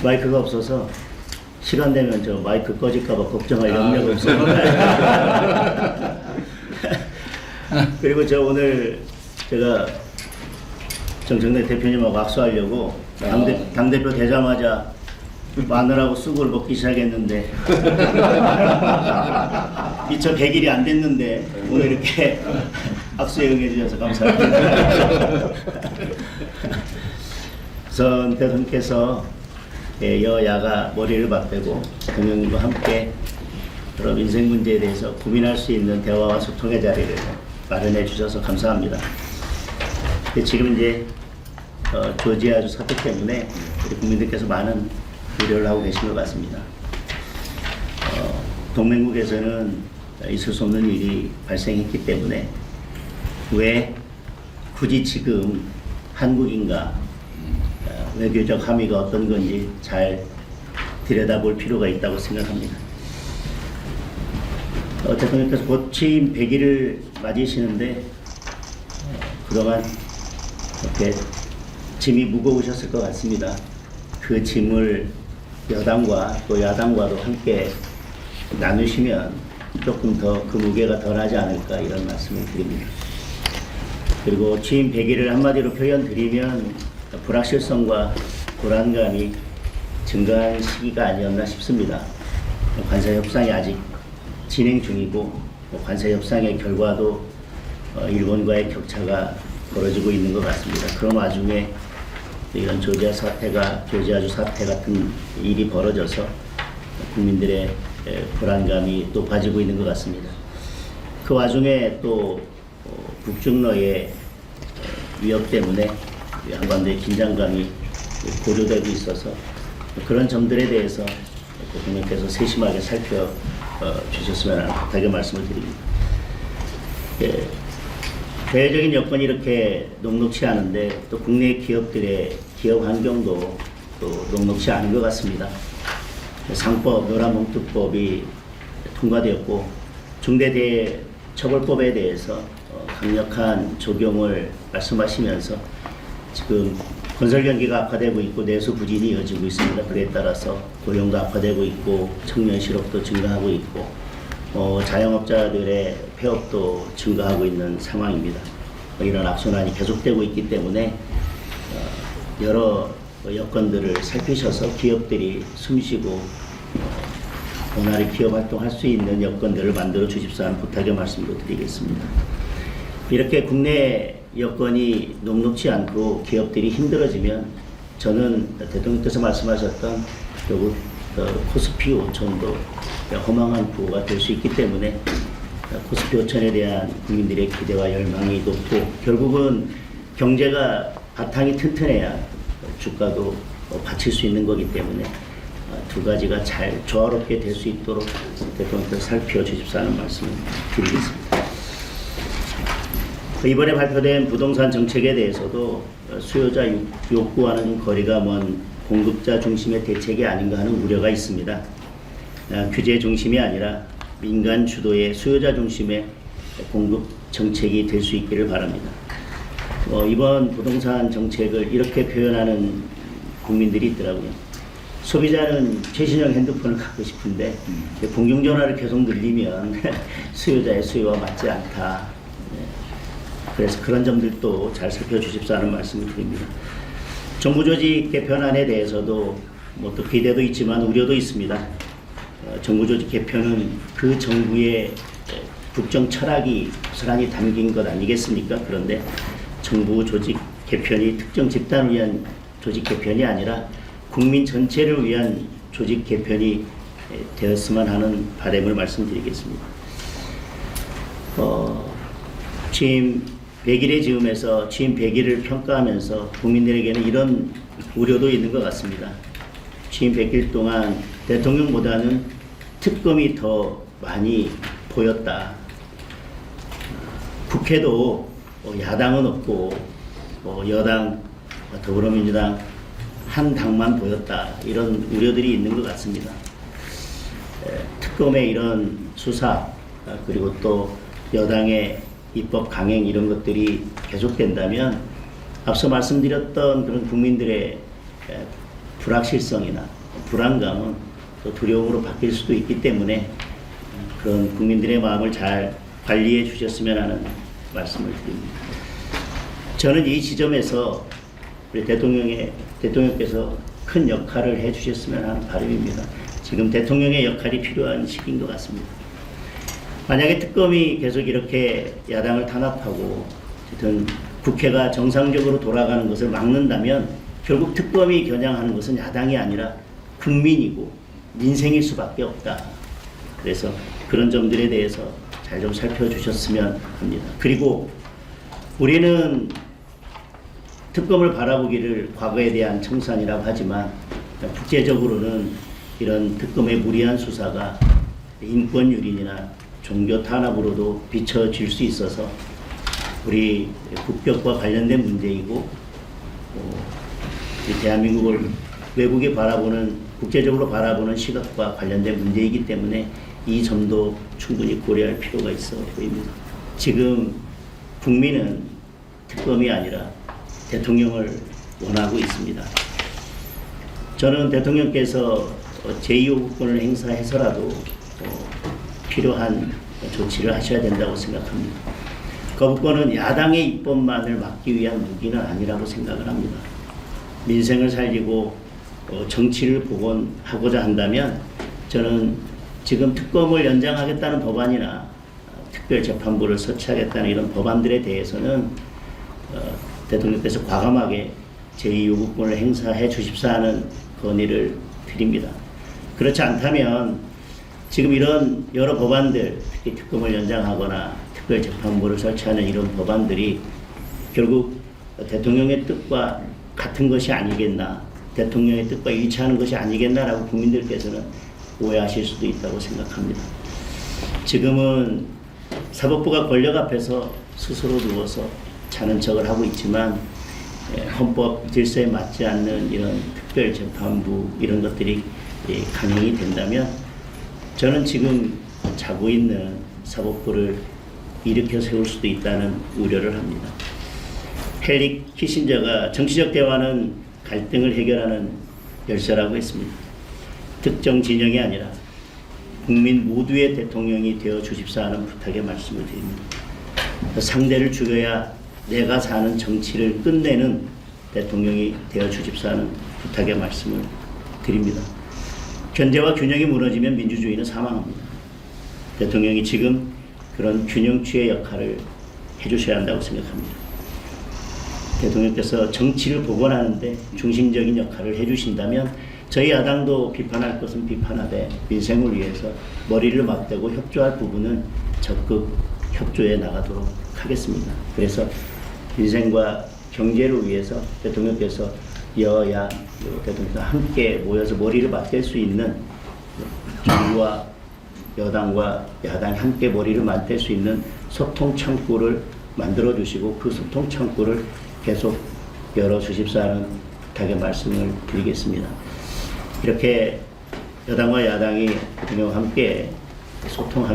마이크가 없어서 시간 되면 저 마이크 꺼질까봐 걱정할 염려가 없습니다. 그리고 저 오늘 제가 정청래 대표님하고 악수하려고 당대표 되자마자 마늘하고 쑥을 먹기 시작했는데 미처 100일이 안 됐는데 오늘 이렇게 악수에 응해주셔서 감사합니다. 우선 대통령께서 여야가 머리를 맞대고 대통령님과 함께 그런 인생 문제에 대해서 고민할 수 있는 대화와 소통의 자리를 마련해 주셔서 감사합니다. 지금 이제 조지아주 사태 때문에 우리 국민들께서 많은 우려를 하고 계신 것 같습니다. 동맹국에서는 있을 수 없는 일이 발생했기 때문에 왜 굳이 지금 한국인가 외교적 함의가 어떤 건지 잘 들여다볼 필요가 있다고 생각합니다. 대통령께서 곧 취임 100일을 맞이시는데 그동안 이렇게 짐이 무거우셨을 것 같습니다. 그 짐을 여당과 또 야당과도 함께 나누시면 조금 더 그 무게가 덜하지 않을까 이런 말씀을 드립니다. 그리고 취임 100일을 한마디로 표현드리면 불확실성과 불안감이 증가한 시기가 아니었나 싶습니다. 관세 협상이 아직 진행 중이고 관세 협상의 결과도 일본과의 격차가 벌어지고 있는 것 같습니다. 그런 와중에 이런 조지아주 사태 같은 일이 벌어져서 국민들의 불안감이 높아지고 있는 것 같습니다. 그 와중에 또 북중러의 위협 때문에 한반도의 긴장감이 고조되고 있어서 그런 점들에 대해서 대통령께서 세심하게 살펴주셨으면 하는 부탁의 말씀을 드립니다. 대외적인 여건이 이렇게 녹록치 않은데 또 국내 기업들의 기업 환경도 또 녹록치 않은 것 같습니다. 상법, 노란봉투법이 통과되었고 중대재해처벌법에 대해서 강력한 적용을 말씀하시면서 지금 건설 경기가 악화되고 있고 내수 부진이 이어지고 있습니다. 그에 따라서 고용도 악화되고 있고 청년 실업도 증가하고 있고 자영업자들의 폐업도 증가하고 있는 상황입니다. 이런 악순환이 계속되고 있기 때문에 여러 여건들을 살피셔서 기업들이 숨쉬고 원활히 기업 활동할 수 있는 여건들을 만들어 주십사 하는 부탁의 말씀도 드리겠습니다. 이렇게 국내 여건이 녹록치 않고 기업들이 힘들어지면 저는 대통령께서 말씀하셨던 결국 코스피 5천도 허망한 부호가 될 수 있기 때문에 코스피 5천에 대한 국민들의 기대와 열망이 높고 결국은 경제가 바탕이 튼튼해야 주가도 받칠 수 있는 거기 때문에 두 가지가 잘 조화롭게 될 수 있도록 대통령께서 살펴주십사 하는 말씀을 드리겠습니다. 이번에 발표된 부동산 정책에 대해서도 수요자 욕구와는 거리가 먼 공급자 중심의 대책이 아닌가 하는 우려가 있습니다. 규제 중심이 아니라 민간 주도의 수요자 중심의 공급 정책이 될 수 있기를 바랍니다. 이번 부동산 정책을 이렇게 표현하는 국민들이 있더라고요. 소비자는 최신형 핸드폰을 갖고 싶은데 공중전화를 계속 늘리면 수요자의 수요와 맞지 않다. 그래서 그런 점들도 잘 살펴주십사 하는 말씀을 드립니다. 정부 조직 개편안에 대해서도 또 기대도 있지만 우려도 있습니다. 정부 조직 개편은 그 정부의 국정 철학이 고스란히 담긴 것 아니겠습니까? 그런데 정부 조직 개편이 특정 집단을 위한 조직 개편이 아니라 국민 전체를 위한 조직 개편이 되었으면 하는 바람을 말씀드리겠습니다. 취임 100일의 즈음에서 취임 100일을 평가하면서 국민들에게는 이런 우려도 있는 것 같습니다. 취임 100일 동안 대통령보다는 특검이 더 많이 보였다. 국회도 야당은 없고 여당, 더불어민주당 한 당만 보였다. 이런 우려들이 있는 것 같습니다. 특검의 이런 수사 그리고 또 여당의 입법 강행 이런 것들이 계속된다면 앞서 말씀드렸던 그런 국민들의 불확실성이나 불안감은 또 두려움으로 바뀔 수도 있기 때문에 그런 국민들의 마음을 잘 관리해 주셨으면 하는 말씀을 드립니다. 저는 이 지점에서 우리 대통령께서 큰 역할을 해 주셨으면 하는 바람입니다. 지금 대통령의 역할이 필요한 시기인 것 같습니다. 만약에 특검이 계속 이렇게 야당을 탄압하고 어쨌든 국회가 정상적으로 돌아가는 것을 막는다면 결국 특검이 겨냥하는 것은 야당이 아니라 국민이고 민생일 수밖에 없다. 그래서 그런 점들에 대해서 잘 좀 살펴주셨으면 합니다. 그리고 우리는 특검을 바라보기를 과거에 대한 청산이라고 하지만 국제적으로는 이런 특검의 무리한 수사가 인권 유린이나 종교 탄압으로도 비춰질 수 있어서 우리 국격과 관련된 문제이고 대한민국을 외국에 바라보는 국제적으로 바라보는 시각과 관련된 문제이기 때문에 이 점도 충분히 고려할 필요가 있어 보입니다. 지금 국민은 특검이 아니라 대통령을 원하고 있습니다. 저는 대통령께서 제2요구권을 행사해서라도 필요한 조치를 하셔야 된다고 생각합니다. 거부권은 야당의 입법만을 막기 위한 무기는 아니라고 생각을 합니다. 민생을 살리고 정치를 복원하고자 한다면 저는 지금 특검을 연장하겠다는 법안이나 특별재판부를 설치하겠다는 이런 법안들에 대해서는 대통령께서 과감하게 제2요구권을 행사해 주십사 하는 건의를 드립니다. 그렇지 않다면 지금 이런 여러 법안들, 특히 특검을 연장하거나 특별재판부를 설치하는 이런 법안들이 결국 대통령의 뜻과 같은 것이 아니겠나, 대통령의 뜻과 일치하는 것이 아니겠나라고 국민들께서는 오해하실 수도 있다고 생각합니다. 지금은 사법부가 권력 앞에서 스스로 누워서 자는 척을 하고 있지만 헌법 질서에 맞지 않는 이런 특별재판부 이런 것들이 강행이 된다면 저는 지금 자고 있는 사법부를 일으켜 세울 수도 있다는 우려를 합니다. 헨리 키신저가 정치적 대화는 갈등을 해결하는 열쇠라고 했습니다. 특정 진영이 아니라 국민 모두의 대통령이 되어 주십사 하는 부탁의 말씀을 드립니다. 상대를 죽여야 내가 사는 정치를 끝내는 대통령이 되어 주십사 하는 부탁의 말씀을 드립니다. 견제와 균형이 무너지면 민주주의는 사망합니다. 대통령이 지금 그런 균형추의 역할을 해주셔야 한다고 생각합니다. 대통령께서 정치를 복원하는데 중심적인 역할을 해주신다면 저희 야당도 비판할 것은 비판하되 민생을 위해서 머리를 맞대고 협조할 부분은 적극 협조해 나가도록 하겠습니다. 그래서 민생과 경제를 위해서 대통령께서 여야 대통령께서 함께 모여서 머리를 맞댈 수 있는 정부와 여당과 야당이 함께 머리를 맞댈 수 있는 소통 창구를 만들어 주시고 그 소통 창구를 계속 열어 주십사 하는 부탁의 말씀을 드리겠습니다. 이렇게 여당과 야당이 대통령과 함께 소통하면